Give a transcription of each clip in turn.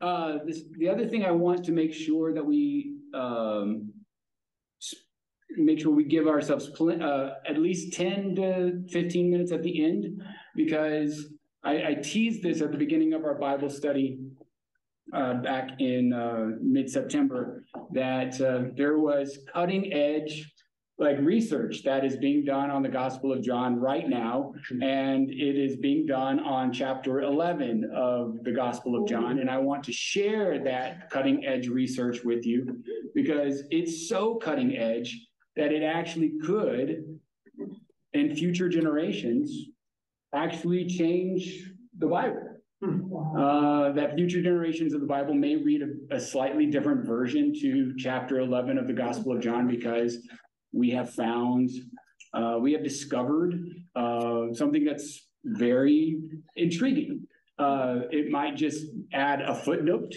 The other thing I want to make sure that we make sure we give ourselves at least 10 to 15 minutes at the end, because I teased this at the beginning of our Bible study back in mid-September, that there was cutting edge research that is being done on the Gospel of John right now, and it is being done on chapter 11 of the Gospel of John. And I want to share that cutting edge research with you, because it's so cutting edge that it actually could, in future generations, actually change the Bible. That future generations of the Bible may read a slightly different version to chapter 11 of the Gospel of John, because we have discovered something that's very intriguing. It might just add a footnote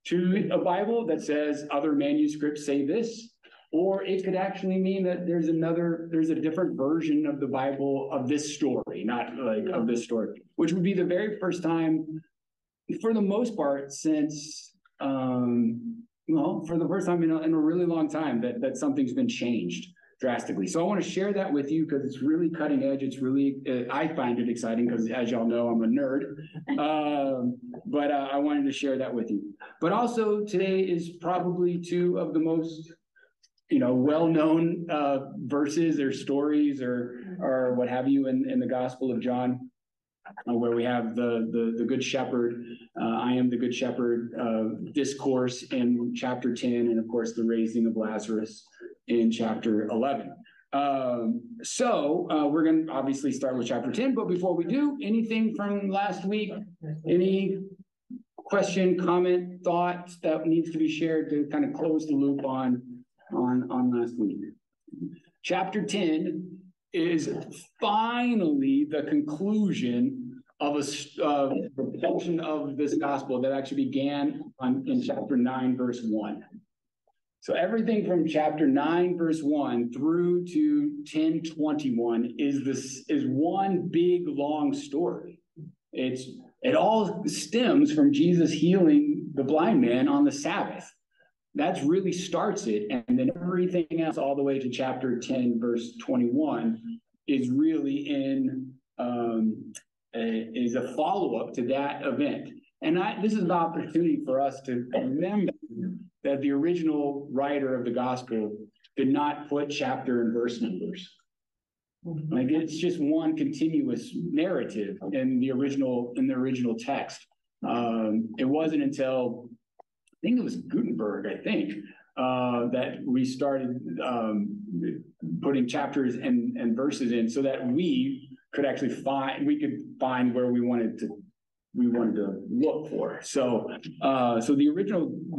to a Bible that says other manuscripts say this, or it could actually mean that there's a different version of the Bible of this story, not of this story, which would be the very first time, for the most part, since for the first time in a really long time, that something's been changed drastically. So I want to share that with you, because it's really cutting edge. It's really, I find it exciting, because as y'all know, I'm a nerd. But I wanted to share that with you. But also today is probably two of the most well-known verses or stories or what have you in the Gospel of John, where we have the Good Shepherd, I am the Good Shepherd discourse in chapter 10, and of course the raising of Lazarus in chapter 11. So we're going to obviously start with chapter 10, but before we do, anything from last week, any question, comment, thought that needs to be shared to kind of close the loop on last week? Chapter 10 is finally the conclusion of a portion of this gospel that actually began in chapter 9, verse 1. So everything from chapter 9, verse 1 through to 10:21 is one big long story. It all stems from Jesus healing the blind man on the Sabbath. That really starts it, and then everything else all the way to chapter 10, verse 21 is really is a follow-up to that event. And this is an opportunity for us to remember that the original writer of the gospel did not put chapter and verse numbers. It's just one continuous narrative in the original text. It wasn't until I think it was Gutenberg, that we started putting chapters and verses in, so that we could actually find where we wanted to look for. So the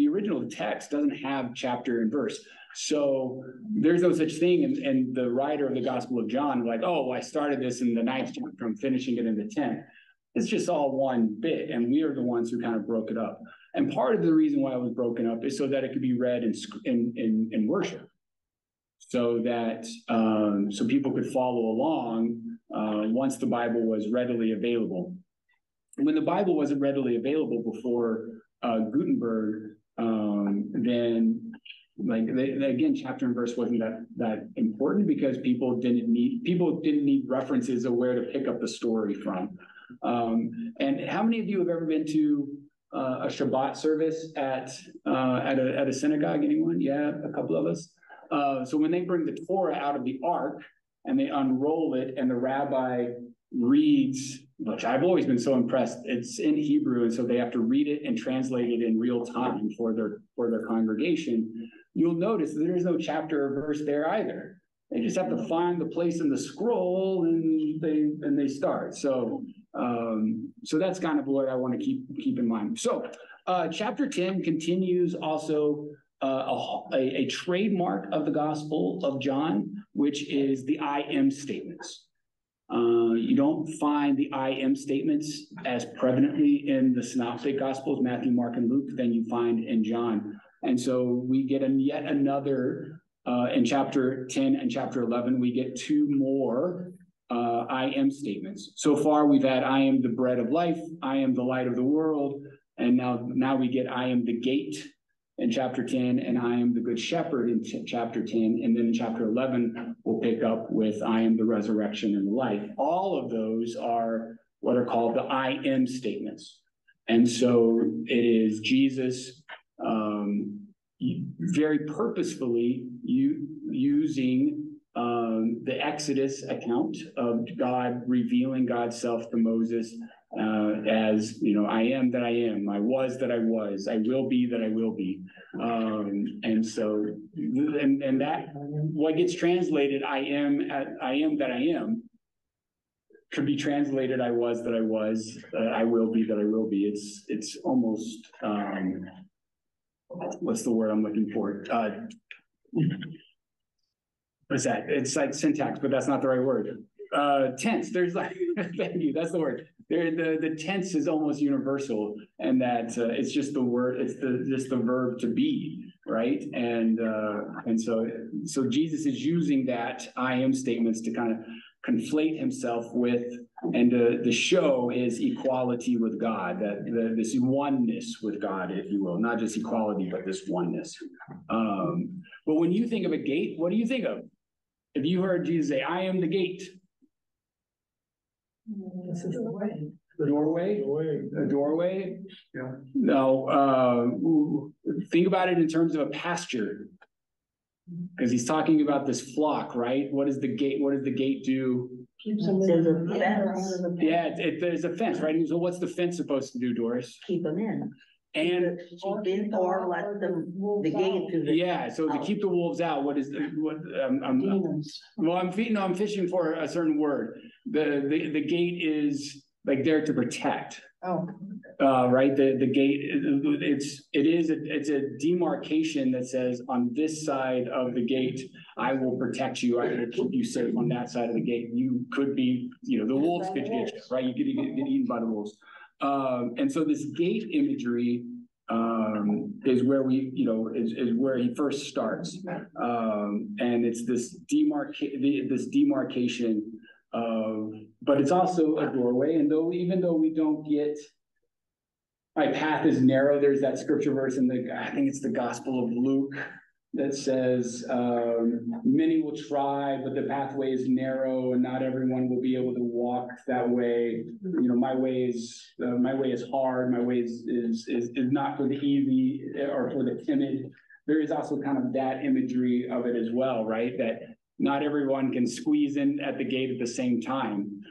original text doesn't have chapter and verse. So there's no such thing. And the writer of the Gospel of John, I started this in the 9th chapter, I'm finishing it in the 10th. It's just all one bit, and we are the ones who kind of broke it up. And part of the reason why it was broken up is so that it could be read in worship, so that so people could follow along once the Bible was readily available. When the Bible wasn't readily available before Gutenberg, then again, chapter and verse wasn't that important, because people didn't need references of where to pick up the story from. And how many of you have ever been to a Shabbat service at a synagogue? Anyone? Yeah, a couple of us. So when they bring the Torah out of the ark and they unroll it, and the rabbi reads, which I've always been so impressed, it's in Hebrew, and so they have to read it and translate it in real time for their congregation. You'll notice that there's no chapter or verse there either. They just have to find the place in the scroll, and they start. So that's kind of what I want to keep in mind. So chapter 10 continues also a trademark of the Gospel of John, which is the I am statements. You don't find the I am statements as prevalently in the Synoptic Gospels, Matthew, Mark, and Luke, than you find in John. And so we get yet another, in chapter 10 and chapter 11, we get two more I am statements. So far, we've had I am the bread of life, I am the light of the world, And now we get I am the gate in chapter 10, and I am the good shepherd in chapter 10. And then in chapter 11, we'll pick up with I am the resurrection and the life. All of those are what are called the I am statements. And so it is Jesus very purposefully using the Exodus account of God revealing God's self to Moses as, I am that I am, I was that I was, I will be that I will be. And so, and that, what gets translated, I am that I am, could be translated, I was that I was, I will be that I will be. It's almost, what's the word I'm looking for? What's that? It's like syntax, but that's not the right word. Tense. There's like, thank you. That's the word. The tense is almost universal, and that it's just the word. It's just the verb to be, right? And so Jesus is using that I am statements to kind of conflate himself with and to show his equality with God, that this oneness with God, if you will, not just equality, but this oneness. But when you think of a gate, what do you think of? If you heard Jesus say, I am the gate. This is the way. The doorway? The doorway? Yeah. No, think about it in terms of a pasture. Because he's talking about this flock, right? What does the gate do? Keeps them in the fence. Yeah, there's a fence, right? So what's the fence supposed to do, Doris? Keep them in. And Or let them, the gate to the. yeah, so to keep the wolves out, what is well, I'm fishing for a certain word. The gate is like there to protect. Oh. Right. The gate, it's a demarcation that says on this side of the gate, I will protect you. I will keep you safe on that side of the gate. You could be, the wolves could get you, right? You could get eaten by the wolves. And so this gate imagery is where is where he first starts. And it's this demarcation of, but it's also a doorway. And even though we don't get, my path is narrow, there's that scripture verse in I think it's the Gospel of Luke that says, many will try, but the pathway is narrow and not everyone will be able to walk that way. My way is hard. My way is not for the easy or for the timid. There is also kind of that imagery of it as well, right? That not everyone can squeeze in at the gate at the same time.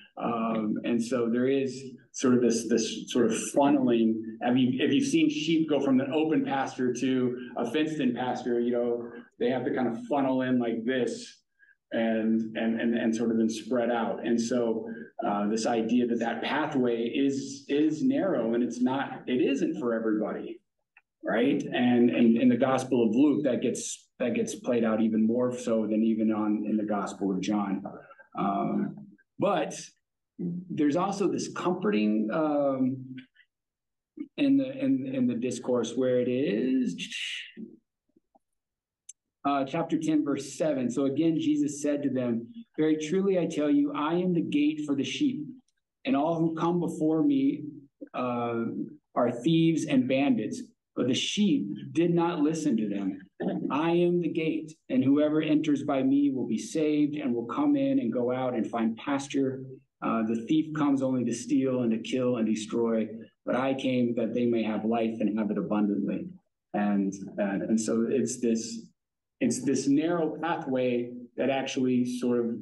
And so there is sort of this sort of funneling. I mean, if you've seen sheep go from an open pasture to a fenced-in pasture, they have to kind of funnel in like this and sort of then spread out. And so this idea that pathway is narrow, and it isn't for everybody, right? And in the Gospel of Luke, that gets played out even more so than even in the Gospel of John. But there's also this comforting in the discourse where it is chapter 10, verse 7. So again, Jesus said to them, very truly I tell you, I am the gate for the sheep, and all who come before me are thieves and bandits, but the sheep did not listen to them. I am the gate, and whoever enters by me will be saved and will come in and go out and find pasture. The thief comes only to steal and to kill and destroy, but I came that they may have life and have it abundantly. And so it's this narrow pathway that actually sort of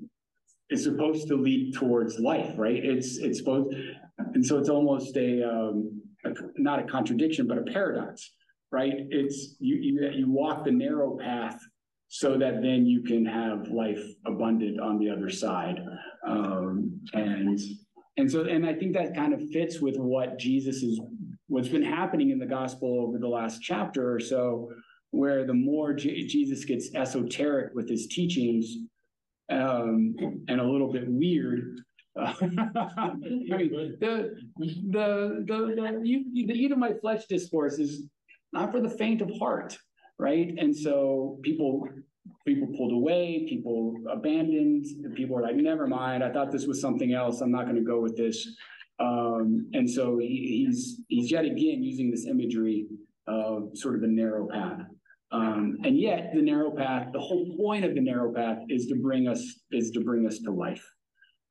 is supposed to lead towards life, right? It's supposed, and so it's almost not a contradiction, but a paradox, right? It's you walk the narrow path so that then you can have life abundant on the other side. And I think that kind of fits with what's been happening in the gospel over the last chapter or so, where the more Jesus gets esoteric with his teachings and a little bit weird. I mean, the eat of my flesh discourse is not for the faint of heart, right? And so people pulled away, people abandoned, and people were like, never mind, I thought this was something else, I'm not going to go with this. And so he's yet again using this imagery of sort of the narrow path. And yet the narrow path, the whole point of the narrow path is to bring us to life.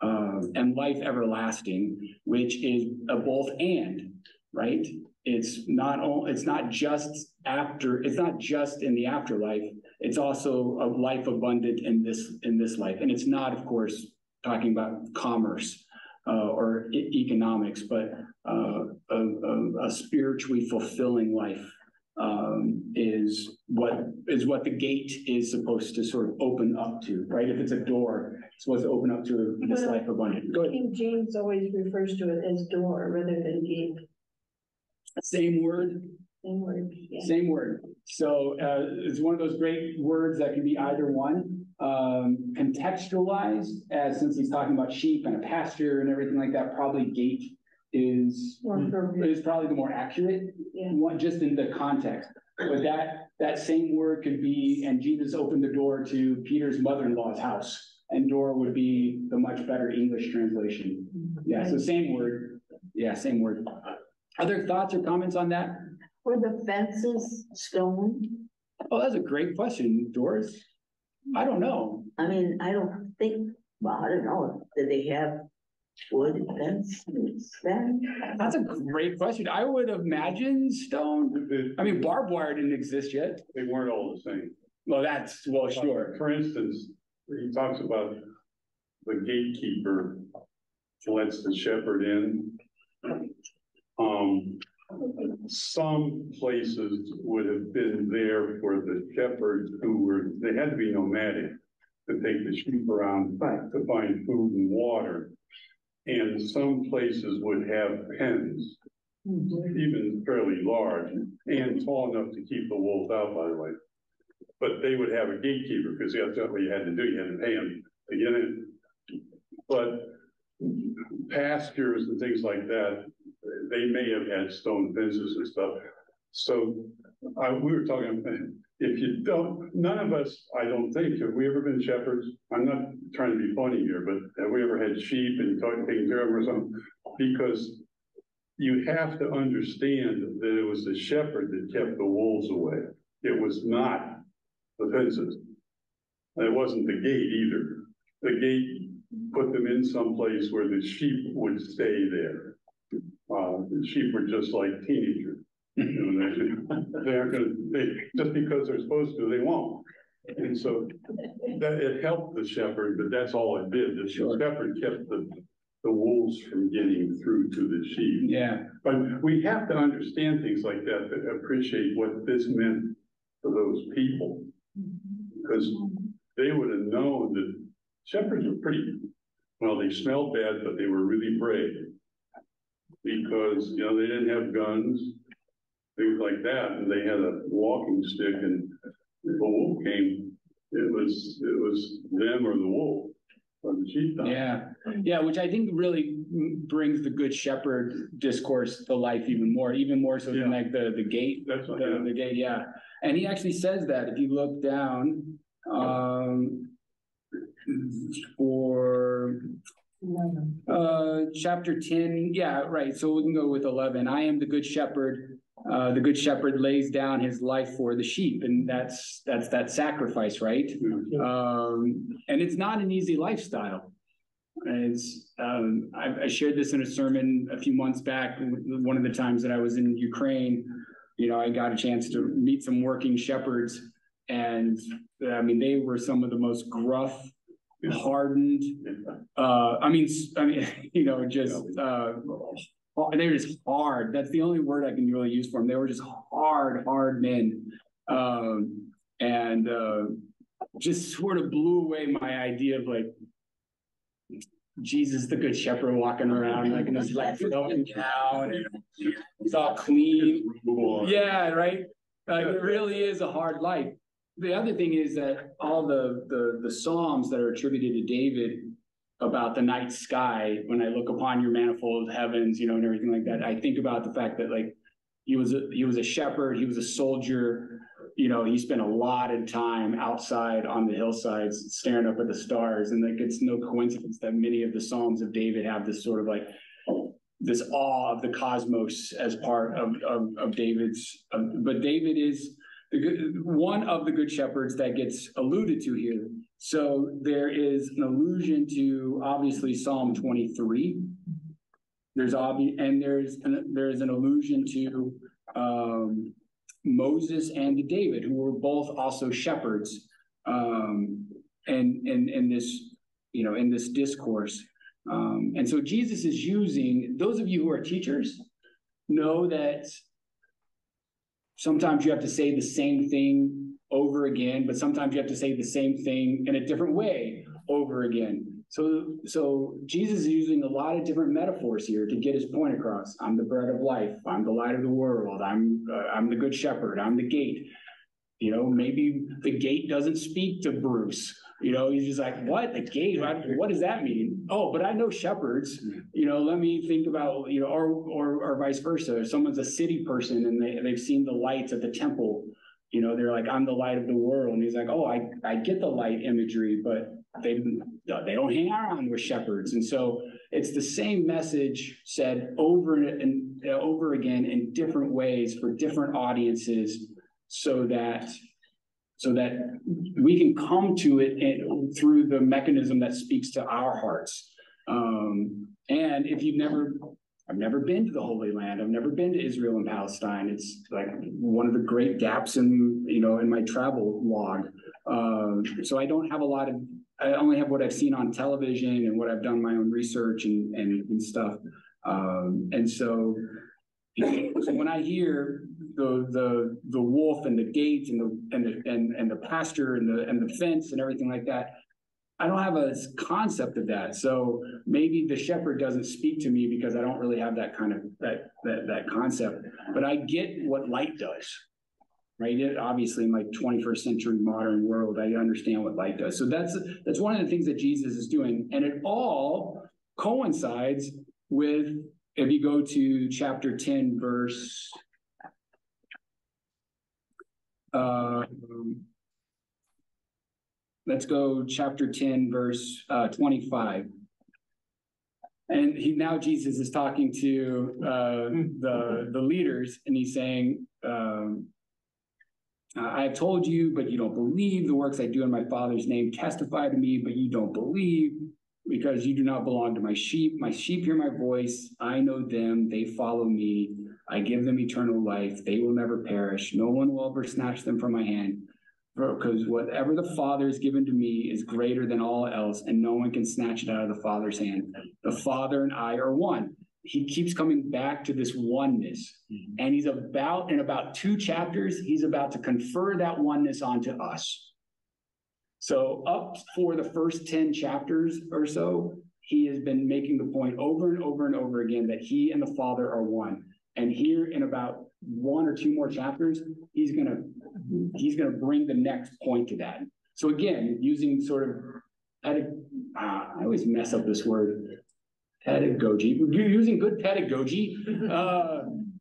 And life everlasting, which is a both and, right? It's not just in the afterlife. It's also a life abundant in this life. And it's not, of course, talking about commerce or economics, but a spiritually fulfilling life is what the gate is supposed to sort of open up to, right? If it's a door, it's supposed to open up to this life abundant. Go ahead. King James always refers to it as door rather than gate. Same word. Same word. Yeah. Same word. So it's one of those great words that can be either one. Contextualized, as since he's talking about sheep and a pasture and everything like that, probably gate is probably the more accurate one, just in the context. But that same word could be, and Jesus opened the door to Peter's mother-in-law's house, and door would be the much better English translation. Yeah, so same word. Yeah, same word. Other thoughts or comments on that? Were the fences stone? Oh, that's a great question, Doris. I don't know. I mean, I don't think, well, I don't know. Did they have wood fences then? That's a great question. I would imagine stone. I mean, barbed wire didn't exist yet. They weren't all the same. Well, sure. For instance, he talks about the gatekeeper lets the shepherd in. Some places would have been there for the shepherds they had to be nomadic to take the sheep around to find food and water. And some places would have pens, even fairly large, and tall enough to keep the wolves out, by the way. But they would have a gatekeeper, because that's what you had to do. You had to pay them to get in. But pastures and things like that, they may have had stone fences and stuff. So we were talking, if you don't, none of us, I don't think, have we ever been shepherds? I'm not trying to be funny here, but have we ever had sheep and taken care of them or something? Because you have to understand that it was the shepherd that kept the wolves away. It was not the fences. And it wasn't the gate either. The gate put them in some place where the sheep would stay there. The sheep were just like teenagers. You know, they aren't going to, just because they're supposed to, they won't. And so that it helped the shepherd, but that's all it did. The shepherd kept the wolves from getting through to the sheep. Yeah. But we have to understand things like that to appreciate what this meant for those people. Because they would have known that shepherds were pretty, well, they smelled bad, but they were really brave. Because, you know, they didn't have guns, things like that, and they had a walking stick, and if a wolf came, it was them or the wolf or the sheep. Yeah, which I think really brings the good shepherd discourse to life even more so than like the gate. That's what, the gate, yeah. And he actually says that if you look down for chapter 10, yeah, right. So we can go with 11. I am the good shepherd. The good shepherd lays down his life for the sheep, and that's that sacrifice, right? And it's not an easy lifestyle. It's I shared this in a sermon a few months back. One of the times that I was in Ukraine, you know, I got a chance to meet some working shepherds, and I mean, they were some of the most gruff, hardened, I mean, you know, just they were just hard. That's the only word I can really use for them. They were just hard men, and just sort of blew away my idea of like Jesus, the good shepherd, walking around like in his life going down, and it's all clean. Yeah, right. It really is a hard life. The other thing is that all the Psalms that are attributed to David about the night sky, when I look upon your manifold heavens, you know, and everything like that, I think about the fact that like he was a shepherd, he was a soldier, you know, he spent a lot of time outside on the hillsides staring up at the stars, and like it's no coincidence that many of the Psalms of David have this sort of like this awe of the cosmos as part of David's, but David is one of the good shepherds that gets alluded to here. So there is an allusion to obviously Psalm 23. There's an allusion to Moses and to David, who were both also shepherds, and in this, in this discourse. And so Jesus is using, those of you who are teachers know that sometimes you have to say the same thing over again, but sometimes you have to say the same thing in a different way over again. So Jesus is using a lot of different metaphors here to get his point across. I'm the bread of life. I'm the light of the world. I'm the good shepherd. I'm the gate. Maybe the gate doesn't speak to Bruce. He's just like, what? The gate? What does that mean? Oh, but I know shepherds. Let me think about, or vice versa. If someone's a city person and they've seen the lights at the temple, they're like, I'm the light of the world. And he's like, oh, I get the light imagery, but they don't hang around with shepherds. And so it's the same message said over and over again in different ways for different audiences, so that we can come to it through the mechanism that speaks to our hearts. And if I've never been to the Holy Land. I've never been to Israel and Palestine. It's like one of the great gaps in my travel log. So I don't have I only have what I've seen on television and what I've done my own research and stuff. And so when I hear the wolf and the gate and the pasture and the fence and everything like that, I don't have a concept of that. So maybe the shepherd doesn't speak to me because I don't really have that kind of that concept. But I get what light does, right? Obviously, in my 21st century modern world, I understand what light does. So that's one of the things that Jesus is doing, and it all coincides with, if you go to chapter 10, verse. Let's go chapter 10, verse 25. And now Jesus is talking to the leaders, and he's saying, I have told you, but you don't believe. The works I do in my Father's name testify to me, but you don't believe, because you do not belong to my sheep. My sheep hear my voice. I know them. They follow me. I give them eternal life. They will never perish. No one will ever snatch them from my hand. Because whatever the Father has given to me is greater than all else, and no one can snatch it out of the Father's hand. The Father and I are one. He keeps coming back to this oneness. And in about 2 chapters, he's about to confer that oneness onto us. So up for the first 10 chapters or so, he has been making the point over and over and over again that he and the Father are one. And here in about 1 or 2 more chapters, he's gonna bring the next point to that. So again, using sort of, I always mess up this word, pedagogy. Using good pedagogy,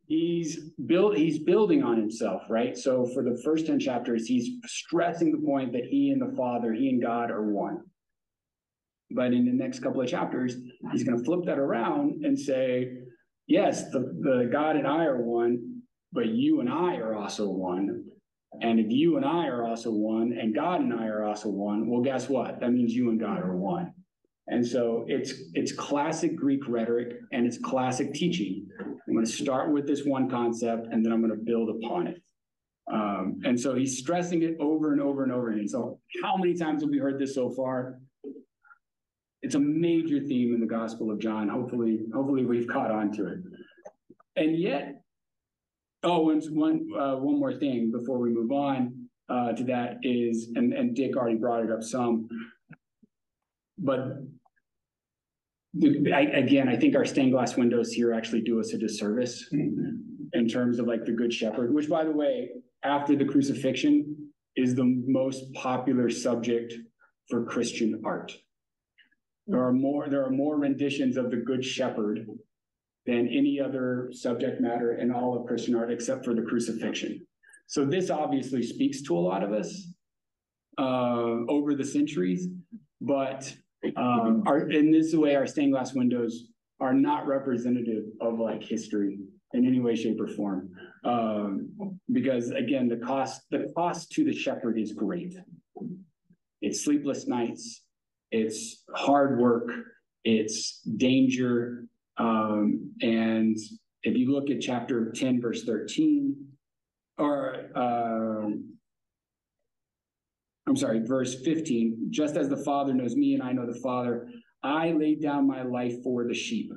he's building on himself, right? So for the first 10 chapters, he's stressing the point that he and the Father, he and God are one. But in the next couple of chapters, he's going to flip that around and say, yes, the God and I are one, but you and I are also one. And if you and I are also one, and God and I are also one, well, guess what? That means you and God are one. And so it's classic Greek rhetoric, and it's classic teaching. I'm going to start with this one concept, and then I'm going to build upon it. And so he's stressing it over and over and over again. So how many times have we heard this so far? It's a major theme in the Gospel of John. Hopefully we've caught on to it. And yet, and one more thing before we move on to that is, and Dick already brought it up some, but I think our stained glass windows here actually do us a disservice in terms of like the Good Shepherd, which, by the way, after the crucifixion is the most popular subject for Christian art. There are more renditions of the Good Shepherd than any other subject matter in all of Christian art except for the crucifixion. So this obviously speaks to a lot of us over the centuries, but and this is the way our stained glass windows are not representative of like history in any way, shape, or form. Because again, the cost to the shepherd is great. It's sleepless nights, it's hard work, it's danger. And if you look at chapter 10, verse 13, or I'm sorry, verse 15, just as the Father knows me and I know the Father, I laid down my life for the sheep.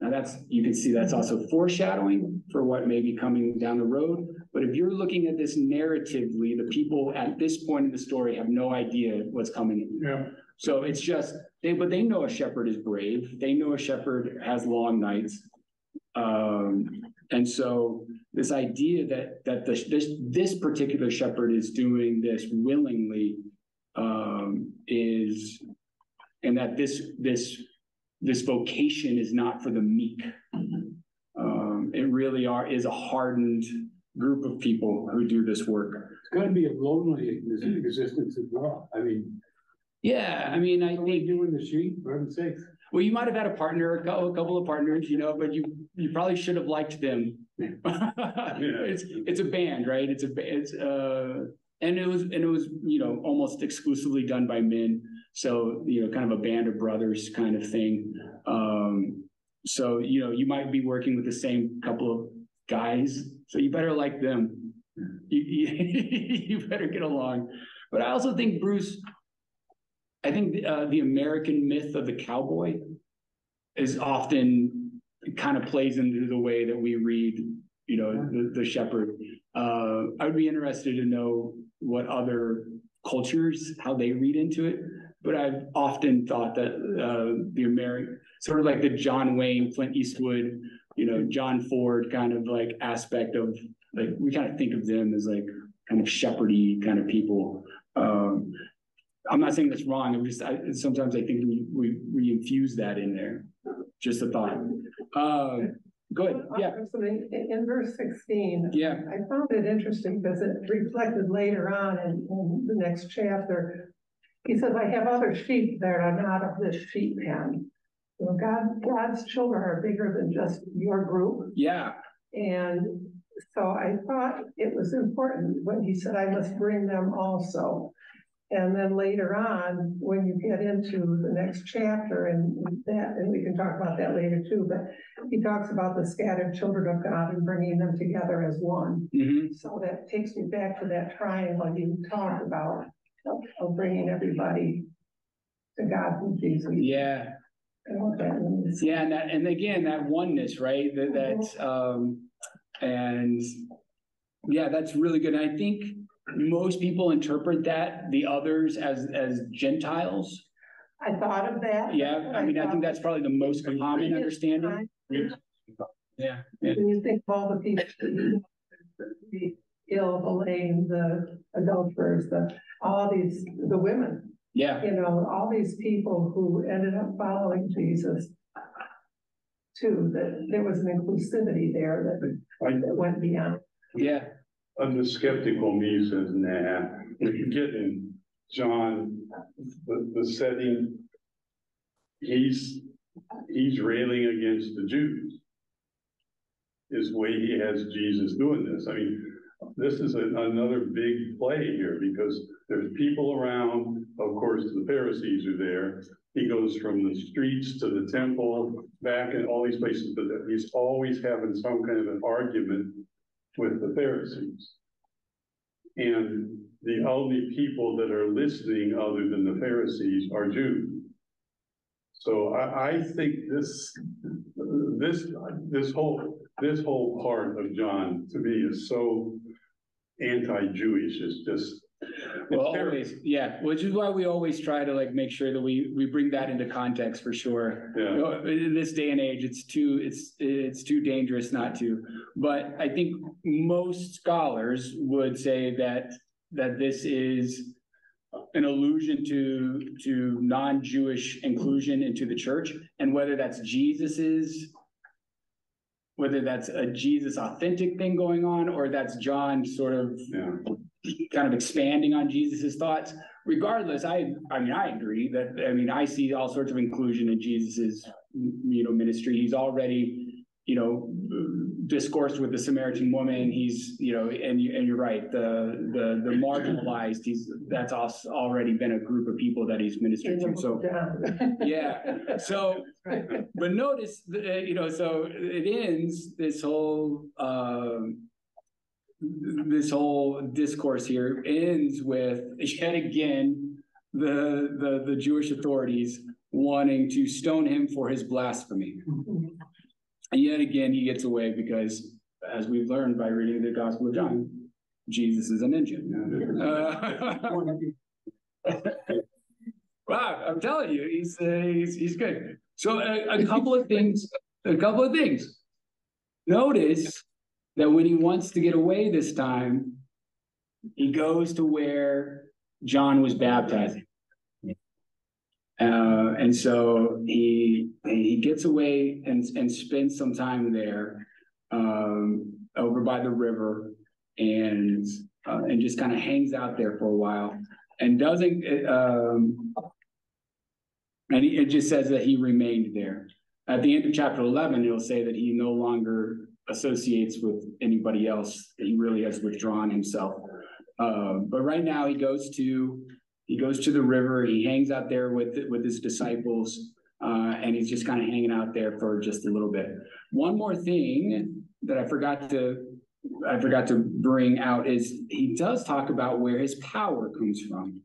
Now that's, you can see that's also foreshadowing for what may be coming down the road. But if you're looking at this narratively, the people at this point in the story have no idea what's coming. Yeah. So it's just, but they know a shepherd is brave. They know a shepherd has long nights. And so this idea that this particular shepherd is doing this willingly is, and that this vocation is not for the meek. It really is a hardened group of people who do this work. It's got to be a lonely existence as well. I mean, yeah, I mean, I think doing the sheep, for heaven's sakes. Well, you might have had a partner, a couple of partners, you know, but you probably should have liked them. It's a band, right? And it was, you know, almost exclusively done by men. So, you know, kind of a band of brothers kind of thing. So, you know, you might be working with the same couple of guys, so you better like them. You better get along. But I also think, Bruce, I think the American myth of the cowboy is often kind of plays into the way that we read, you know, the shepherd. I would be interested to know what other cultures, how they read into it. But I've often thought that the American, sort of like the John Wayne, Clint Eastwood, you know, John Ford kind of like aspect of, like, we kind of think of them as like kind of shepherdy kind of people. I'm not saying that's wrong. I'm just, sometimes I think we infuse that in there. Just a thought. Go ahead. Yeah. In verse 16, yeah, I found it interesting because it reflected later on in the next chapter. He says, I have other sheep that are not of this sheep pen. You know, God's children are bigger than just your group. Yeah. And so I thought it was important when he said, I must bring them also. And then later on, when you get into the next chapter and we can talk about that later too, but he talks about the scattered children of God and bringing them together as one. Mm-hmm. So that takes me back to that triangle you talked about of bringing everybody to God through Jesus. Yeah. And what that means. Yeah, and again, that oneness, right? And yeah, that's really good. And I think most people interpret that, the others, as Gentiles. I thought of that. Yeah, I mean, I think that's probably the most common understanding. Yeah. When you think of all the people, the ill, the lame, the adulterers, the women. Yeah. You know, all these people who ended up following Jesus too, that there was an inclusivity there that went beyond. Yeah. And the skeptical me says, nah, if you get in John, the setting, he's railing against the Jews. Is the way he has Jesus doing this. I mean, this is another big play here because there's people around. Of course, the Pharisees are there. He goes from the streets to the temple, back in all these places, but he's always having some kind of an argument with the Pharisees. And the only people that are listening other than the Pharisees are Jews. So I think this whole part of John to me is so anti-Jewish. It's just always, yeah. Which is why we always try to like make sure that we bring that into context for sure. Yeah. You know, in this day and age, it's too dangerous not to. But I think most scholars would say that this is an allusion to non-Jewish inclusion into the church, and whether that's whether that's a Jesus authentic thing going on, or that's John sort of kind of expanding on Jesus's thoughts. Regardless, I mean, I agree that, I mean, I see all sorts of inclusion in Jesus's ministry. He's already, discoursed with the Samaritan woman. He's, and you're right, the marginalized, that's also already been a group of people that he's ministered to. So, yeah. So, but notice, so it ends this whole discourse here ends with yet again the Jewish authorities wanting to stone him for his blasphemy. And yet again, he gets away because, as we've learned by reading the Gospel of John, Jesus is a ninja. Wow, I'm telling you, he's good. So a couple of things. Notice that when he wants to get away this time, he goes to where John was baptizing. And so he gets away and spends some time there, over by the river, and just kind of hangs out there for a while, and doesn't. It just says that he remained there. At the end of chapter 11, it'll say that he no longer associates with anybody else. That he really has withdrawn himself. But right now he goes to the river. He hangs out there with his disciples, and he's just kind of hanging out there for just a little bit. One more thing that I forgot to bring out is he does talk about where his power comes from.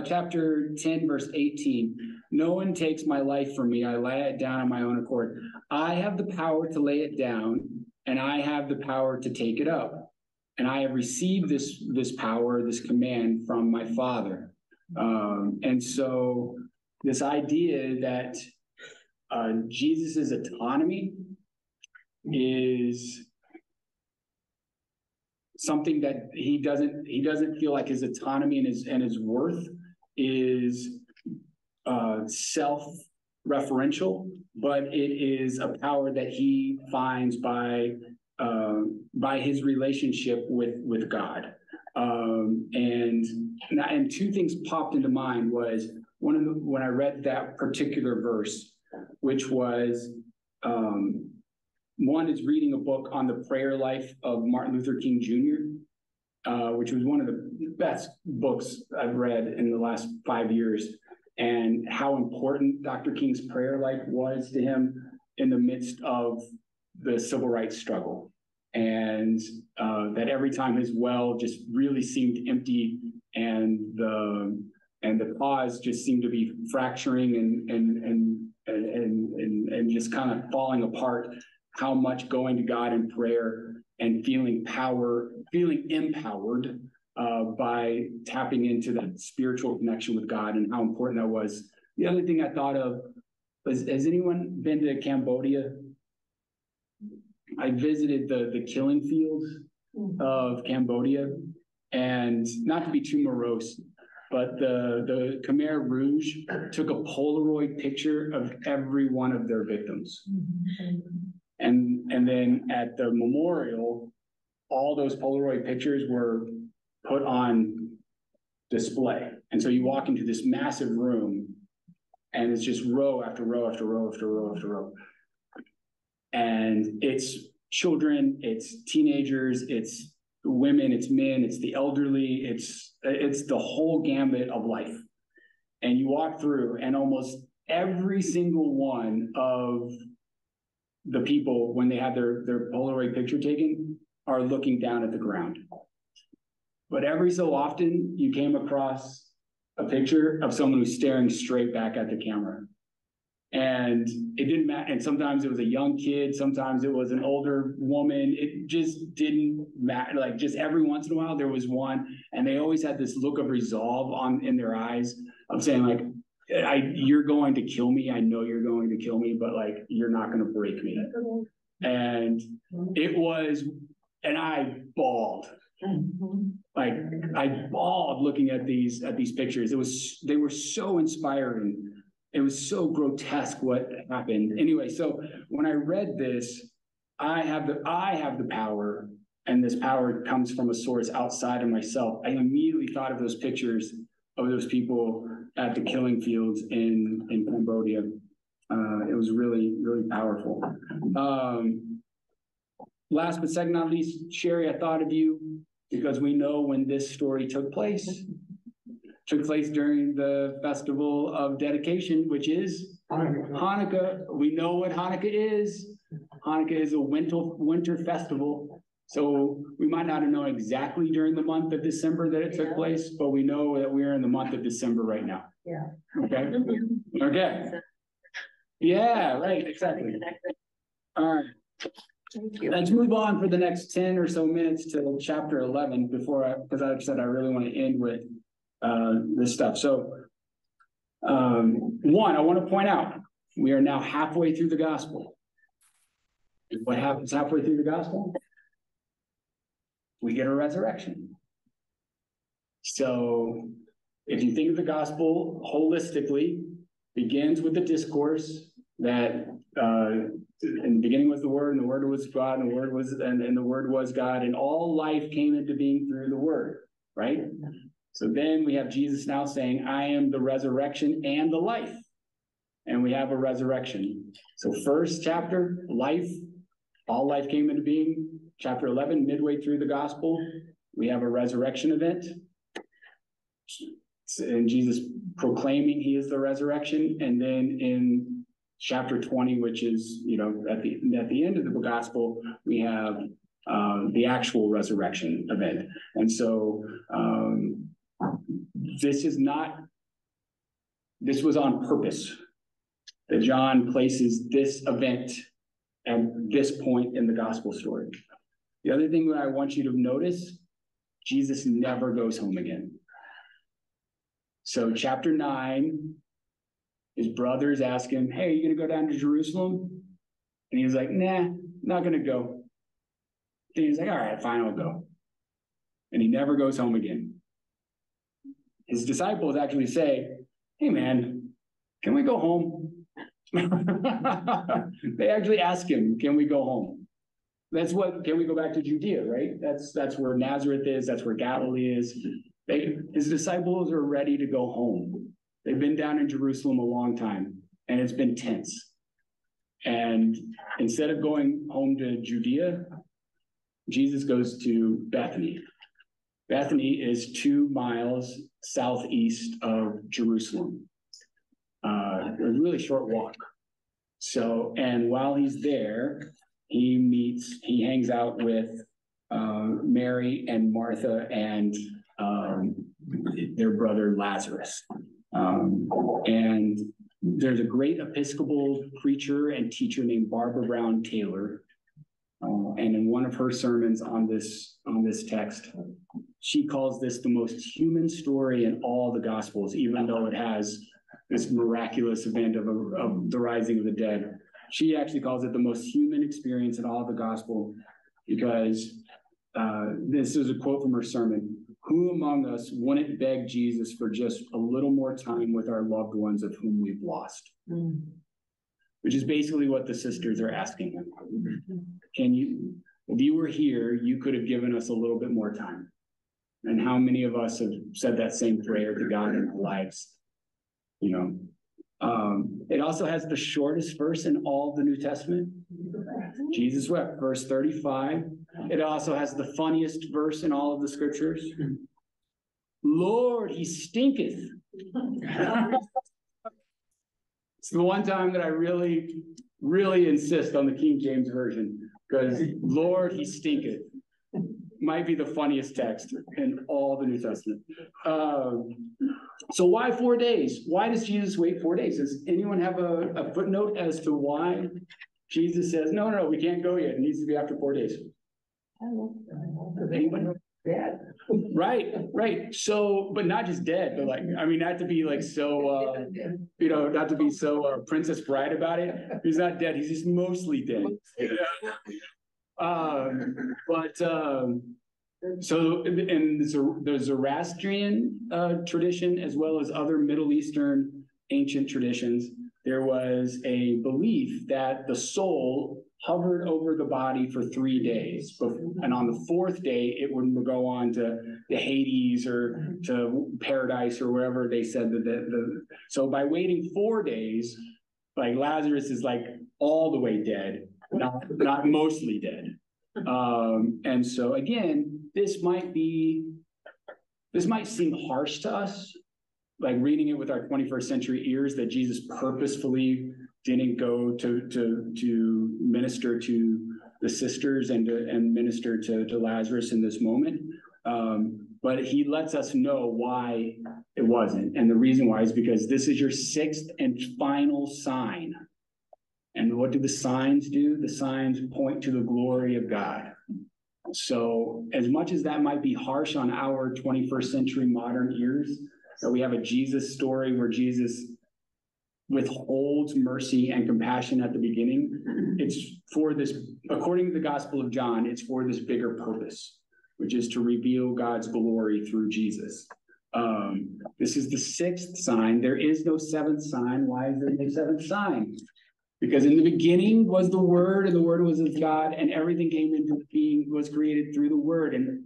Chapter 10, verse 18. No one takes my life from me. I lay it down on my own accord. I have the power to lay it down, and I have the power to take it up. And I have received this power, this command from my Father. And so this idea that Jesus's autonomy is something that he doesn't feel like his autonomy and his worth is self-referential, but it is a power that he finds by his relationship with God. And two things popped into mind was when I read that particular verse, which was one is reading a book on the prayer life of Martin Luther King Jr., which was one of the best books I've read in the last 5 years, and how important Dr. King's prayer life was to him in the midst of the civil rights struggle. And that every time his well just really seemed empty, and the cause just seemed to be fracturing and just kind of falling apart, how much going to God in prayer and feeling empowered by tapping into that spiritual connection with God, and how important that was. The other thing I thought of was, has anyone been to Cambodia? I visited the killing fields of Cambodia, and not to be too morose, but the Khmer Rouge took a Polaroid picture of every one of their victims. And then at the memorial, all those Polaroid pictures were put on display. And so you walk into this massive room, and it's just row after row after row after row after row. And it's children, it's teenagers, it's women, it's men, it's the elderly, it's the whole gambit of life. And you walk through, and almost every single one of the people, when they have their Polaroid picture taken, are looking down at the ground. But every so often, you came across a picture of someone who's staring straight back at the camera. And it didn't matter. And sometimes it was a young kid, sometimes it was an older woman. It just didn't matter. Like, just every once in a while, there was one, and they always had this look of resolve in their eyes of saying, like, you're going to kill me. I know you're going to kill me, but like, you're not going to break me. And it was, and I bawled. Like, I bawled looking at these pictures. They were so inspiring. It was so grotesque what happened. Anyway, so when I read this, I have the power, and this power comes from a source outside of myself. I immediately thought of those pictures of those people at the killing fields in Cambodia. It was really, really powerful. Last but second not least, Sherry, I thought of you because we know when this story took place. Took place during the festival of dedication, which is Hanukkah. We know what Hanukkah is. Hanukkah is a winter festival. So we might not have known exactly during the month of December that it took place, but we know that we're in the month of December right now. Yeah. Okay. Okay. Yeah, right, exactly. All right. Thank you. Let's move on for the next 10 or so minutes to chapter 11 because I said I really want to end with this stuff. So, one, I want to point out, we are now halfway through the gospel. What happens halfway through the gospel? We get a resurrection. So, if you think of the gospel holistically, begins with the discourse that in the beginning was the Word, and the Word was God, and the Word was God, and all life came into being through the Word, right? So then we have Jesus now saying, I am the resurrection and the life. And we have a resurrection. So first chapter, life, all life came into being. Chapter 11, midway through the gospel, we have a resurrection event. And Jesus proclaiming he is the resurrection. And then in chapter 20, which is, at the end of the gospel, we have the actual resurrection event. And so this was on purpose that John places this event at this point in the gospel story. The other thing that I want you to notice, Jesus never goes home again. So chapter 9, his brothers ask him, hey, are you going to go down to Jerusalem? And he's like, nah, not going to go. And he's like, all right, fine, I'll go. And he never goes home again. His disciples actually say, hey, man, can we go home? They actually ask him, can we go home? Can we go back to Judea, right? That's where Nazareth is. That's where Galilee is. His disciples are ready to go home. They've been down in Jerusalem a long time, and it's been tense. And instead of going home to Judea, Jesus goes to Bethany. Bethany is 2 miles southeast of Jerusalem. A really short walk. So, and while he's there, he hangs out with Mary and Martha and their brother Lazarus. And there's a great Episcopal preacher and teacher named Barbara Brown Taylor. And in one of her sermons on this text, she calls this the most human story in all the Gospels, even though it has this miraculous event of the rising of the dead. She actually calls it the most human experience in all of the Gospel because this is a quote from her sermon. Who among us wouldn't beg Jesus for just a little more time with our loved ones of whom we've lost? Which is basically what the sisters are asking him. If you were here, you could have given us a little bit more time. And how many of us have said that same prayer to God in our lives? It also has the shortest verse in all of the New Testament. Jesus wept, verse 35. It also has the funniest verse in all of the scriptures. Lord, he stinketh. It's the one time that I really, really insist on the King James Version, because Lord, he stinketh might be the funniest text in all the New Testament. So why 4 days? Why does Jesus wait 4 days? Does anyone have a footnote as to why Jesus says, no, we can't go yet. It needs to be after 4 days. Anyone? Dead. Right. So, but not just dead, but not to be like so, not to be so Princess Bride about it. He's not dead. He's just mostly dead. So in the Zoroastrian tradition, as well as other Middle Eastern ancient traditions, there was a belief that the soul hovered over the body for 3 days. And on the 4th day, it would go on to the Hades or to paradise or wherever they said so by waiting 4 days Like Lazarus is like all the way dead, not mostly dead. And so again, this might seem harsh to us, like reading it with our 21st century ears, that Jesus purposefully didn't go to minister to the sisters and minister to Lazarus in this moment. But he lets us know why it wasn't. And the reason why is because this is your sixth and final sign. And what do the signs do? The signs point to the glory of God. So as much as that might be harsh on our 21st century modern ears, that we have a Jesus story where Jesus withholds mercy and compassion at the beginning, it's for this, according to the Gospel of John, it's for this bigger purpose, which is to reveal God's glory through Jesus. This is the sixth sign. There is no seventh sign. Why is there no seventh sign? Because in the beginning was the Word, and the Word was with God, and everything came into being, was created through the Word. And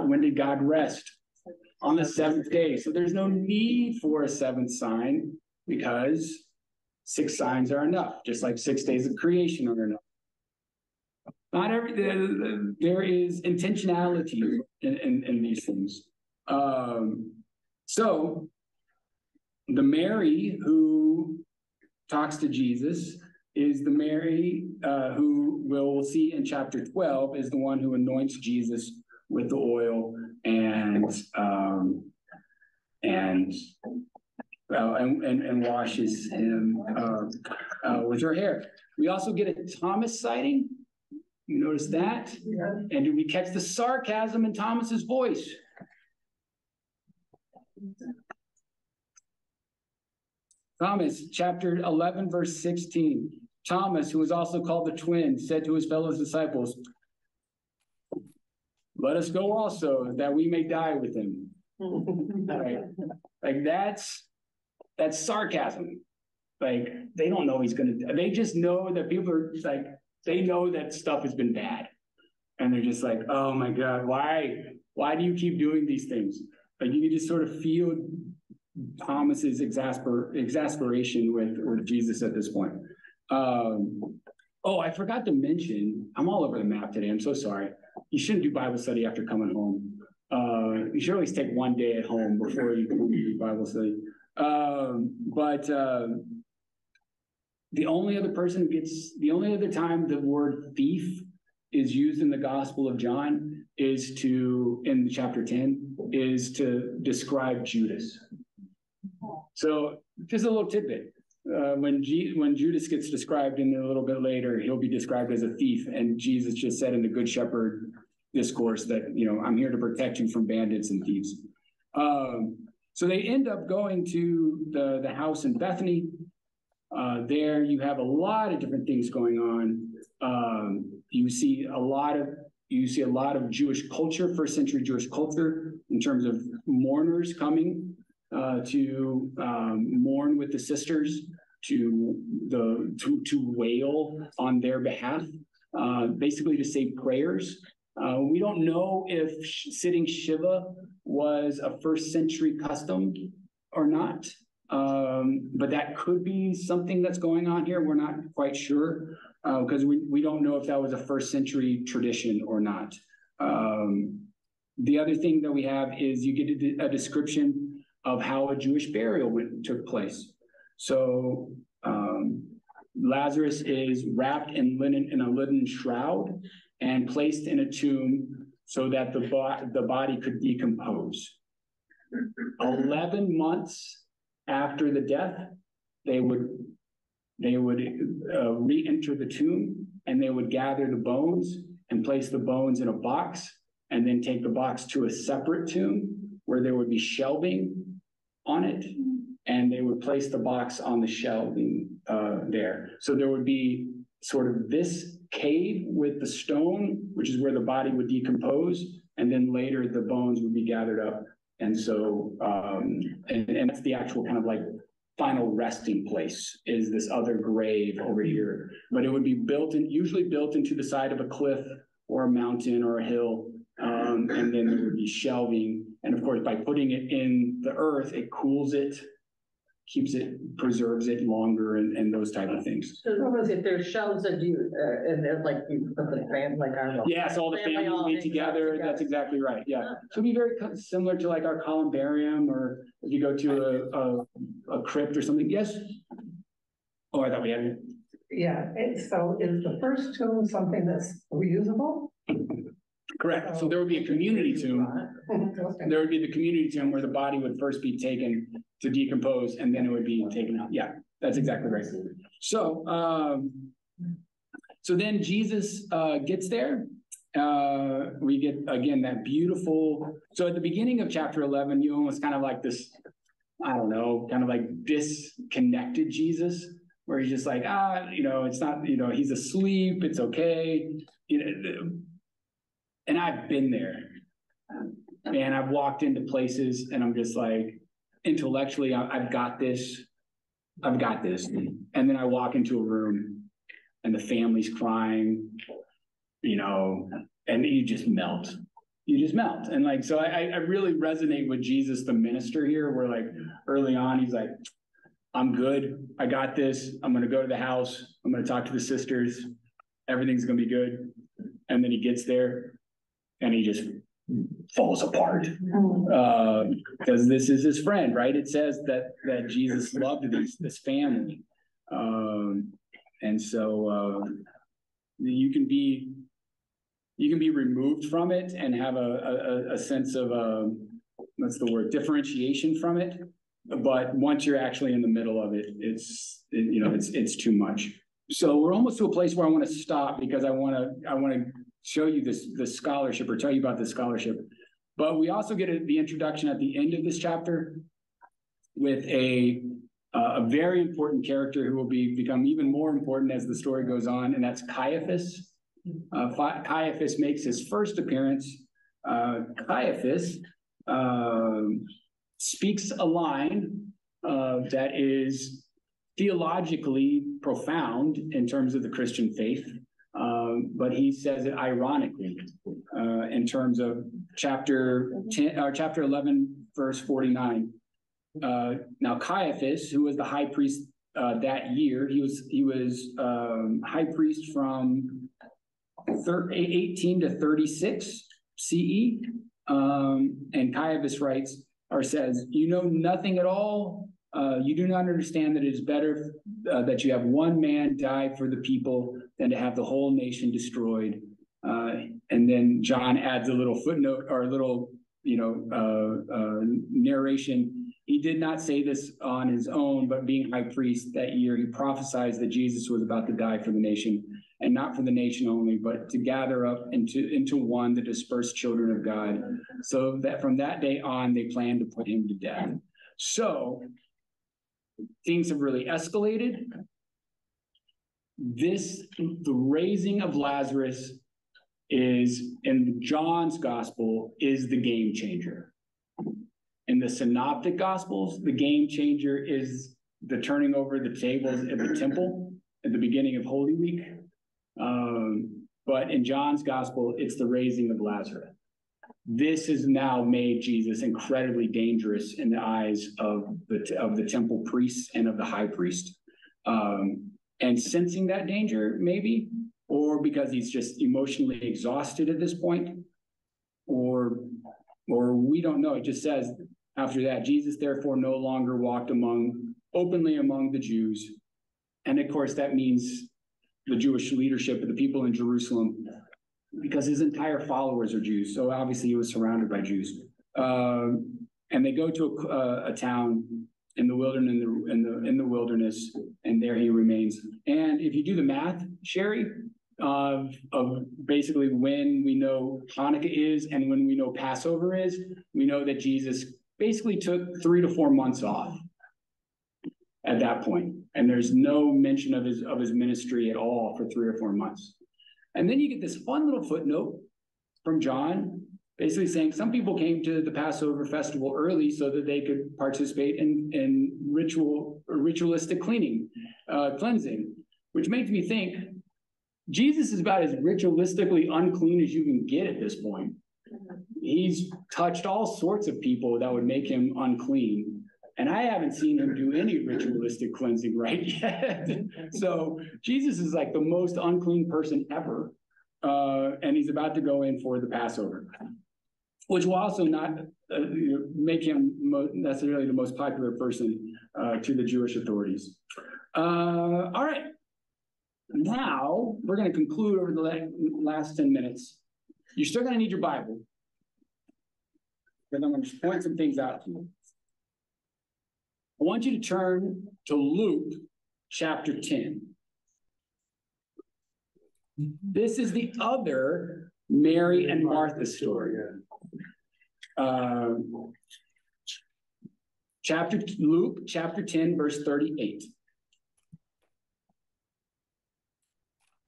when did God rest? On the seventh day. So there's no need for a seventh sign, because 6 signs are enough, just like 6 days of creation are enough. Not every, there is intentionality in these things. So the Mary who talks to Jesus is the Mary who we'll see in chapter 12 is the one who anoints Jesus with the oil and washes him with her hair. We also get a Thomas sighting. You notice that? Yeah. And do we catch the sarcasm in Thomas's voice? Thomas, chapter 11, verse 16. Thomas, who is also called the twin, said to his fellow disciples, "Let us go also, that we may die with him." Right? Like that's sarcasm. Like they don't know he's gonna. They just know that people are like, they know that stuff has been bad, and they're just like, "Oh my God, why do you keep doing these things?" Like you can just sort of feel Thomas's exasperation with Jesus at this point. Oh, I forgot to mention, I'm all over the map today. I'm so sorry. You shouldn't do Bible study after coming home. You should always take one day at home before you do Bible study. But the only other time the word thief is used in the Gospel of John in chapter 10, is to describe Judas. So just a little tidbit. When Judas gets described in a little bit later, he'll be described as a thief. And Jesus just said in the Good Shepherd discourse that, I'm here to protect you from bandits and thieves. So they end up going to the house in Bethany. There you have a lot of different things going on. You see a lot of Jewish culture, first century Jewish culture, in terms of mourners coming to mourn with the sisters, to wail on their behalf, basically to say prayers. We don't know if sitting Shiva was a first century custom or not, but that could be something that's going on here. We're not quite sure, because we don't know if that was a first century tradition or not. The other thing that we have is you get a description of how a Jewish burial took place. So Lazarus is wrapped in a linen shroud and placed in a tomb so that the body could decompose. 11 months after the death, they would re-enter the tomb, and they would gather the bones and place the bones in a box, and then take the box to a separate tomb where there would be shelving on it, and they would place the box on the shelving there. So there would be sort of this cave with the stone, which is where the body would decompose, and then later the bones would be gathered up. And so, and that's the actual kind of like final resting place, is this other grave over here. But it would be usually built into the side of a cliff or a mountain or a hill. And then there would be shelving. And of course, by putting it in the earth, it cools it. keeps it, preserves it longer and those type of things. So if there's shelves that you, and there's like, you put the fan, like, I don't know. Yes, all the family all meet hangs out together. That's exactly right. Yeah. So it'd be very similar to like our columbarium, or if you go to a crypt or something. Yes. Oh, I thought we had it. Yeah, and so is the first tomb something that's reusable? Correct. So there would be a community tomb. There would be the community tomb where the body would first be taken to decompose, and then it would be taken out. Yeah, that's exactly right. So, so then Jesus gets there. We get, again, that beautiful, so at the beginning of chapter 11, you almost kind of like this, I don't know, kind of like disconnected Jesus, where he's just like, it's not, he's asleep, it's okay. And I've been there, and I've walked into places and I'm just like, intellectually, I've got this. And then I walk into a room and the family's crying, and you just melt. And like, so I really resonate with Jesus, the minister here, where like early on, he's like, I'm good. I got this. I'm going to go to the house. I'm going to talk to the sisters. Everything's going to be good. And then he gets there and he just falls apart. Because this is his friend, right? It says that Jesus loved this family. And so you can be removed from it and have a sense of what's the word, differentiation from it. But once you're actually in the middle of it, it's too much. So we're almost to a place where I want to stop, because I want to show you this scholarship, or tell you about this scholarship. But we also get the introduction at the end of this chapter with a very important character who will become even more important as the story goes on, and that's Caiaphas. Caiaphas makes his first appearance. Caiaphas speaks a line that is theologically profound in terms of the Christian faith, but he says it ironically in terms of chapter 11, verse 49. Now Caiaphas, who was the high priest that year, he was high priest from 18 to 36 CE, and Caiaphas writes or says, "You know nothing at all. You do not understand that it is better that you have one man die for the people than to have the whole nation destroyed." And then John adds a little footnote, or a little, narration. He did not say this on his own, but being high priest that year, he prophesied that Jesus was about to die for the nation, and not for the nation only, but to gather up into one the dispersed children of God. So that from that day on, they planned to put him to death. So things have really escalated. The raising of Lazarus is, in John's gospel, is the game changer. In the synoptic gospels, the game changer is the turning over the tables at the temple at the beginning of Holy Week. But in John's gospel, it's the raising of Lazarus. This has now made Jesus incredibly dangerous in the eyes of the temple priests and of the high priest. And sensing that danger, maybe, or because he's just emotionally exhausted at this point, or we don't know. It just says after that, Jesus therefore no longer walked openly among the Jews. And of course, that means the Jewish leadership of the people in Jerusalem, because his entire followers are Jews. So obviously he was surrounded by Jews. And they go to a town in the wilderness, and there he remains. And if you do the math, Sherry, of basically when we know Hanukkah is and when we know Passover is, we know that Jesus basically took 3 to 4 months off at that point. And there's no mention of his ministry at all for 3 or 4 months. And then you get this fun little footnote from John, basically saying some people came to the Passover festival early so that they could participate in ritualistic cleansing, which makes me think Jesus is about as ritualistically unclean as you can get at this point. He's touched all sorts of people that would make him unclean. And I haven't seen him do any ritualistic cleansing right yet. So Jesus is like the most unclean person ever. And he's about to go in for the Passover, which will also not make him necessarily the most popular person to the Jewish authorities. All right. Now, we're going to conclude over the last 10 minutes. You're still going to need your Bible, because I'm going to point some things out to you. I want you to turn to Luke chapter 10. This is the other Mary and Martha story. Luke chapter 10, verse 38.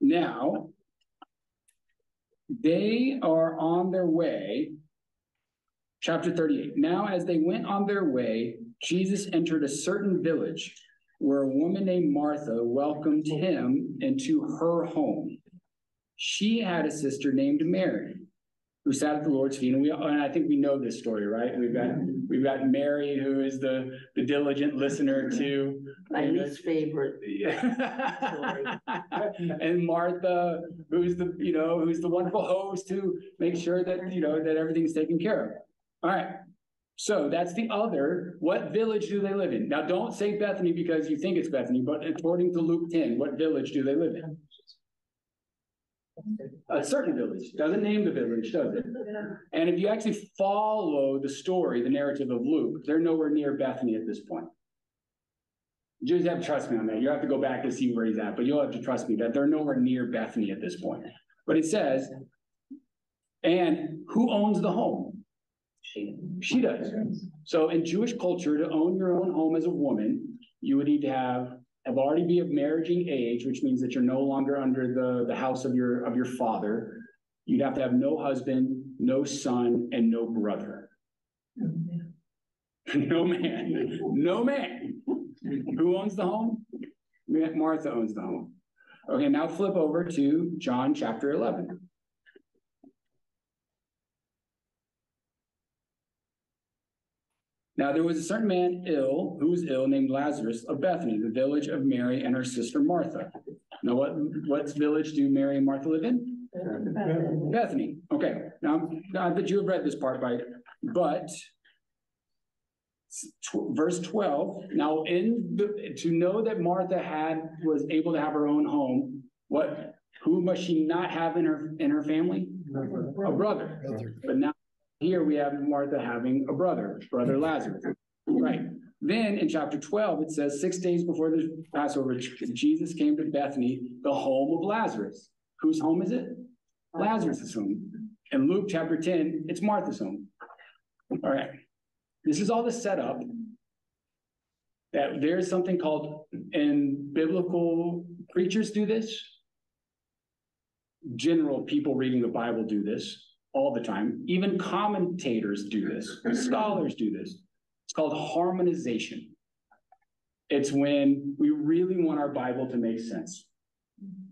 Now, they are on their way. Chapter 38. Now, as they went on their way, Jesus entered a certain village where a woman named Martha welcomed him into her home. She had a sister named Mary, who sat at the Lord's feet. And I think we know this story, right? We've got Mary, who is the diligent listener to My least favorite. And Martha, who's the wonderful host who makes sure that that everything's taken care of. All right. So that's the other. What village do they live in? Now, don't say Bethany because you think it's Bethany, but according to Luke 10, what village do they live in? A certain village. Doesn't name the village, does it? And if you actually follow the story, the narrative of Luke, they're nowhere near Bethany at this point. You just have to trust me on that. You have to go back to see where he's at, but you'll have to trust me that they're nowhere near Bethany at this point. But it says, and who owns the home? She does. So in Jewish culture, to own your own home as a woman, you would need to have already be of marriaging age, which means that you're no longer under the house of your father. You'd have to have no husband, no son, and no brother. No man. No man. Who owns the home? Martha owns the home. Okay, now flip over to John chapter 11. Now there was a certain man who was ill, named Lazarus of Bethany, the village of Mary and her sister Martha. Now what village do Mary and Martha live in? Bethany. Okay. Now that you have read this part, but verse 12. Now to know that Martha was able to have her own home, who must she not have in her family? A brother. But now here we have Martha having a brother Lazarus. Right. Then in chapter 12, it says 6 days before the Passover, Jesus came to Bethany, the home of Lazarus. Whose home is it? Lazarus' home. In Luke chapter 10, it's Martha's home. All right. This is all the setup that there's something called, and biblical preachers do this. General people reading the Bible do this all the time. Even commentators do this. Scholars do this. It's called harmonization. It's when we really want our Bible to make sense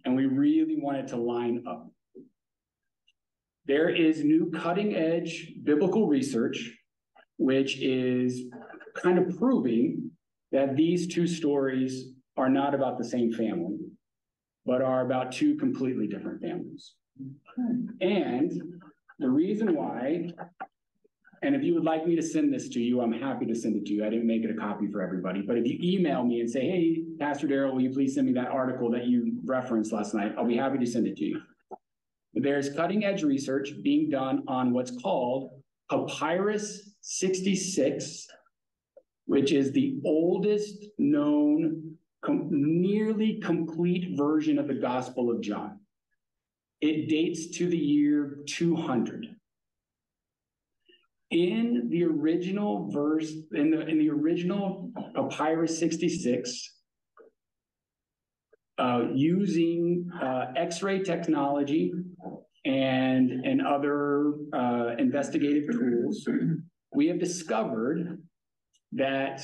and we really want it to line up. There is new cutting edge biblical research, which is kind of proving that these two stories are not about the same family, but are about two completely different families. And the reason why, and if you would like me to send this to you, I'm happy to send it to you. I didn't make it a copy for everybody, but if you email me and say, hey, Pastor Darrell, will you please send me that article that you referenced last night? I'll be happy to send it to you. There's cutting edge research being done on what's called Papyrus 66, which is the oldest known, nearly complete version of the Gospel of John. It dates to the year 200. In the original in the original Papyrus 66, using X-ray technology and other investigative tools, we have discovered that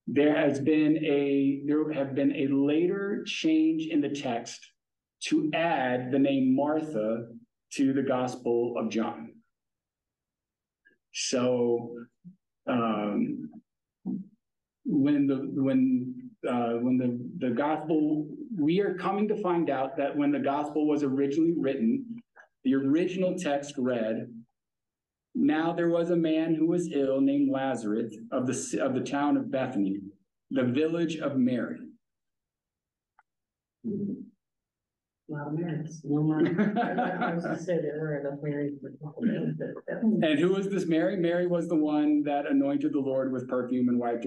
there have been a later change in the text to add the name Martha to the Gospel of John. So when the gospel, we are coming to find out that when the gospel was originally written, the original text read, "Now there was a man who was ill named Lazarus of the town of Bethany, the village of Mary." Wow, Marys. No more. I was gonna say there were enough Marys. And who was this Mary? Mary was the one that anointed the Lord with perfume and wiped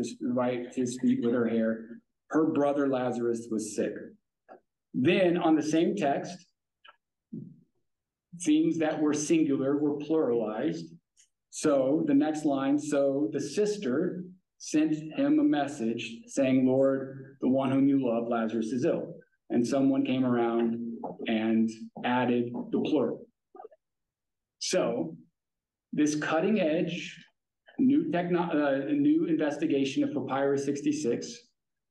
his feet with her hair. Her brother Lazarus was sick. Then on the same text, things that were singular were pluralized. So the next line, so the sister sent him a message saying, "Lord, the one whom you love, Lazarus, is ill." And someone came around and added the plural. So this cutting edge new investigation of Papyrus 66,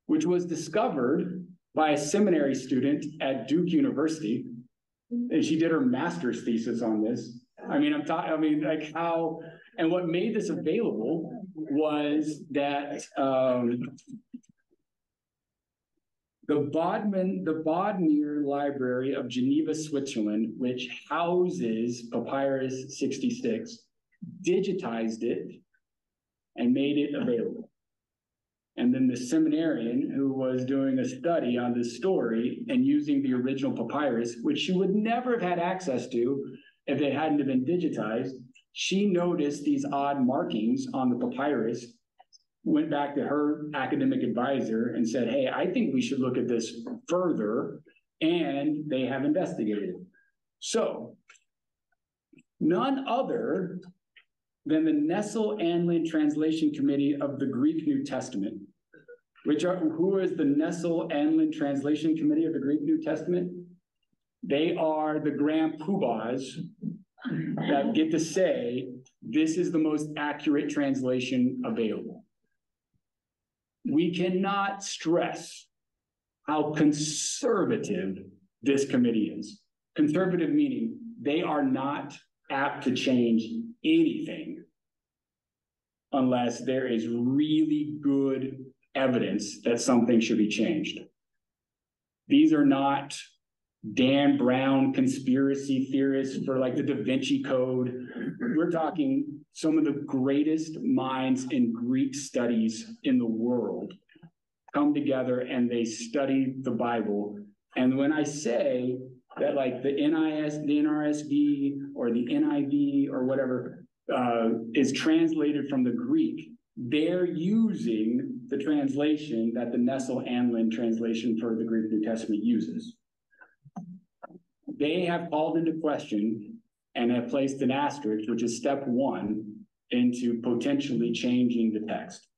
which was discovered by a seminary student at Duke University, and she did her master's thesis on this. I mean, like how, and what made this available was that the Bodmer Library of Geneva, Switzerland, which houses Papyrus 66, digitized it and made it available. And then the seminarian who was doing a study on this story and using the original papyrus, which she would never have had access to if it hadn't have been digitized, she noticed these odd markings on the papyrus, went back to her academic advisor and said, "Hey, I think we should look at this further," and they have investigated. So none other than the Nestle-Aland Translation Committee of the Greek New Testament, who is the Nestle-Aland Translation Committee of the Greek New Testament? They are the grand poobahs that get to say, this is the most accurate translation available. We cannot stress how conservative this committee is. Conservative meaning they are not apt to change anything unless there is really good evidence that something should be changed. These are not Dan Brown conspiracy theorists for like the Da Vinci Code. We're talking some of the greatest minds in Greek studies in the world come together and they study the Bible. And when I say that like the NRSV or the NIV or whatever is translated from the Greek, they're using the translation that the Nestle-Aland translation for the Greek New Testament uses. They have called into question and have placed an asterisk, which is step one, into potentially changing the text,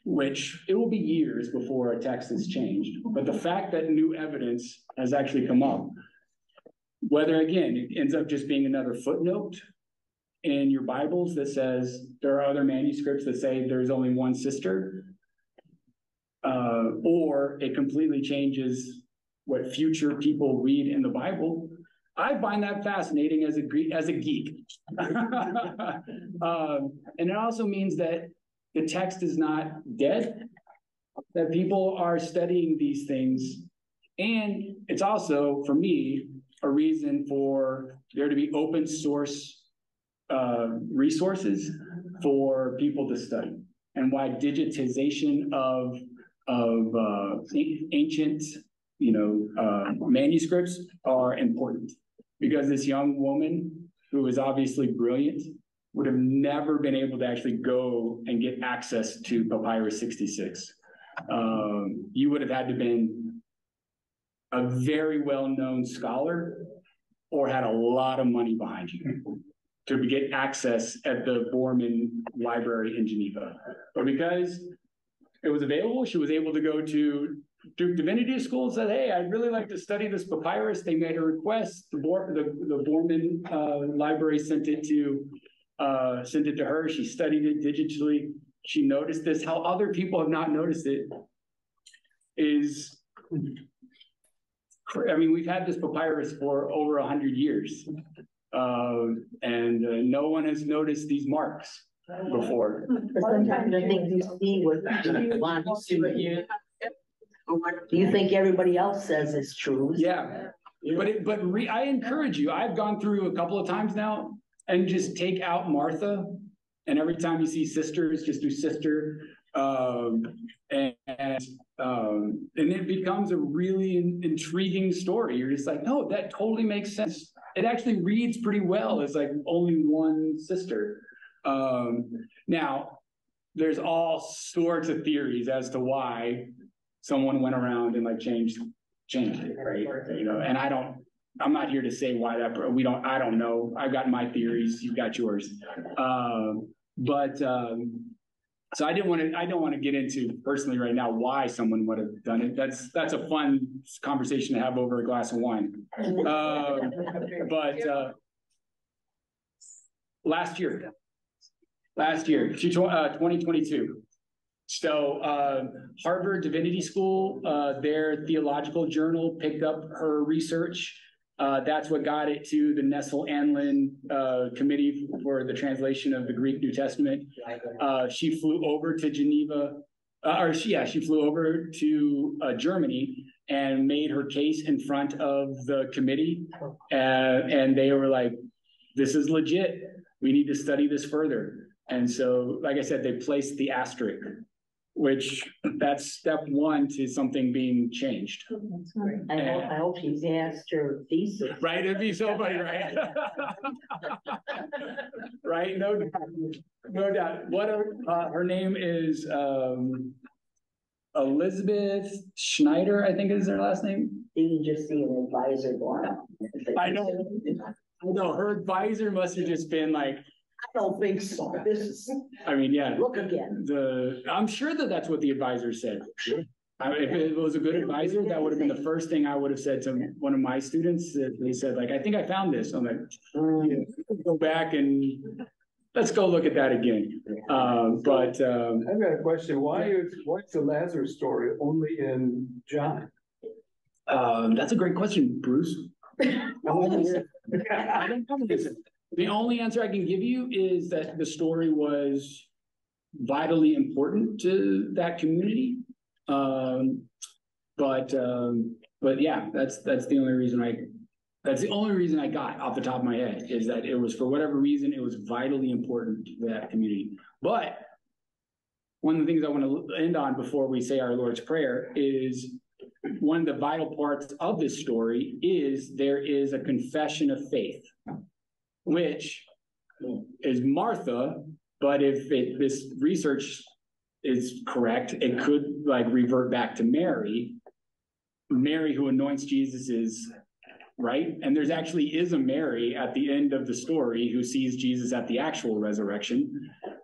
which it will be years before a text is changed. But the fact that new evidence has actually come up, whether again, it ends up just being another footnote in your Bibles that says there are other manuscripts that say there's only one sister, or it completely changes what future people read in the Bible. I find that fascinating as a geek. And it also means that the text is not dead, that people are studying these things. And it's also, for me, a reason for there to be open source resources for people to study, and why digitization of ancient manuscripts are important, because this young woman who is obviously brilliant would have never been able to actually go and get access to Papyrus 66. You would have had to been a very well-known scholar or had a lot of money behind you to get access at the Borman Library in Geneva. But because it was available, she was able to go to Duke Divinity School and said, "Hey, I'd really like to study this papyrus." They made a request. The Borman Library sent it to her. She studied it digitally. She noticed this. How other people have not noticed it is, I mean, we've had this papyrus for over 100 years, and no one has noticed these marks. before. But sometimes the things you see what you want to see what you. Or what do you think everybody else says is true? Yeah, but I encourage you, I've gone through a couple of times now and just take out Martha. And every time you see sisters, just do sister. And it becomes a really intriguing story. You're just like, no, that totally makes sense. It actually reads pretty well as like only one sister. Now, there's all sorts of theories as to why someone went around and like changed it, right? You know, and I'm not here to say why that, I don't know. I've got my theories, you've got yours. So I don't want to get into personally right now why someone would have done it. That's a fun conversation to have over a glass of wine. Last year, 2022. So Harvard Divinity School, their theological journal picked up her research. That's what got it to the Nestle-Aland Committee for the Translation of the Greek New Testament. She flew over to Geneva, she flew over to Germany and made her case in front of the committee. And they were like, this is legit. We need to study this further. And so, like I said, they placed the asterisk, which that's step one to something being changed. I hope she's asked her thesis. Right, it'd be so funny, right? Right, no doubt. What her name is Elizabeth Schneider, I think is her last name. You can just see an advisor going. I know. Her advisor must have just been like, I don't think so. This is. I mean, yeah. Look again. I'm sure that's what the advisor said. If it was a good advisor, that would have been the first thing I would have said to one of my students. They said, like, I think I found this. I'm like, go back and let's go look at that again. I've got a question. What's the Lazarus story only in John? That's a great question, Bruce. The only answer I can give you is that the story was vitally important to that community. But yeah, that's the only reason I got off the top of my head is that it was, for whatever reason, it was vitally important to that community. But one of the things I want to end on before we say our Lord's Prayer is one of the vital parts of this story is there is a confession of faith, which is Martha, but if this research is correct, it could like revert back to Mary who anoints Jesus is right. And there's actually is a Mary at the end of the story who sees Jesus at the actual resurrection.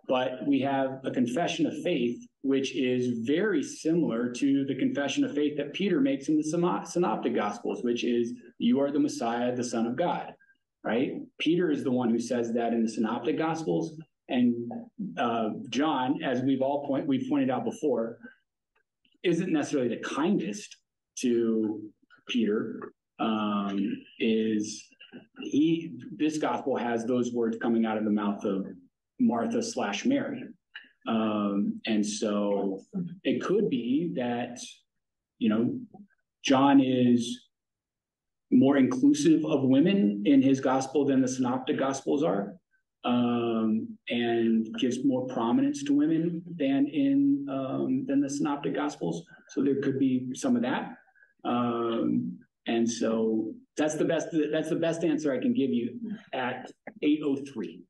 But we have a confession of faith, which is very similar to the confession of faith that Peter makes in the Synoptic Gospels, which is, you are the Messiah, the Son of God, right? Peter is the one who says that in the Synoptic Gospels. And John, as we've pointed out before, isn't necessarily the kindest to Peter. This gospel has those words coming out of the mouth of Martha / Mary. And so it could be that, John is more inclusive of women in his gospel than the Synoptic Gospels are, and gives more prominence to women than the Synoptic Gospels. So there could be some of that. And so that's the best answer I can give you at 8:03.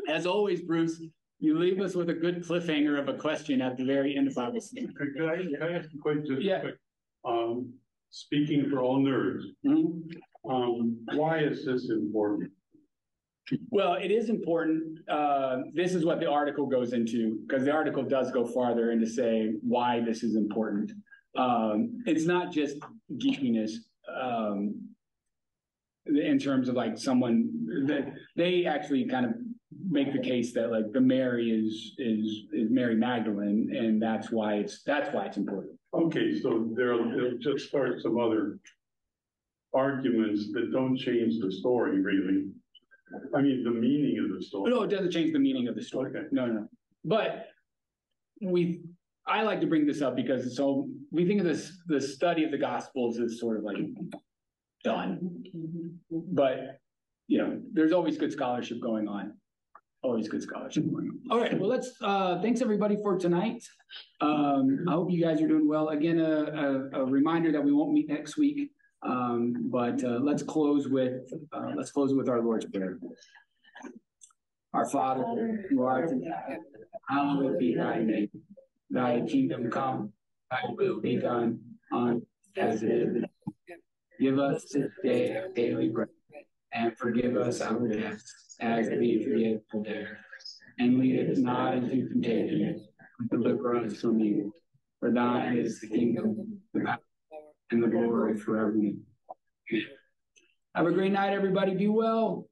As always, Bruce, you leave us with a good cliffhanger of a question at the very end of Bible study. Could I ask a question? Yeah. Quick? Speaking for all nerds, why is this important? Well, it is important. This is what the article goes into, because the article does go farther into say why this is important. It's not just geekiness in terms of like someone that they actually kind of make the case that like the Mary is Mary Magdalene, and that's why it's important. Okay, so they'll just start some other arguments that don't change the story really. I mean, the meaning of the story. No, it doesn't change the meaning of the story. Okay. No. But I like to bring this up because so we think of the study of the Gospels as sort of like done. But, there's always good scholarship going on. Always good scholarship going on. All right, well, thanks everybody for tonight. I hope you guys are doing well. Again, a reminder that we won't meet next week. But let's close with our Lord's Prayer. Our Father, who art in heaven, hallowed be thy name. Thy kingdom come, thy will be done on as it is in heaven. Give us this day our daily bread, and forgive us our debts as we forgive our debtors. And lead us not into temptation, but deliver us from evil. For thine is the kingdom, the power, and the glory forever. Have a great night, everybody. Be well.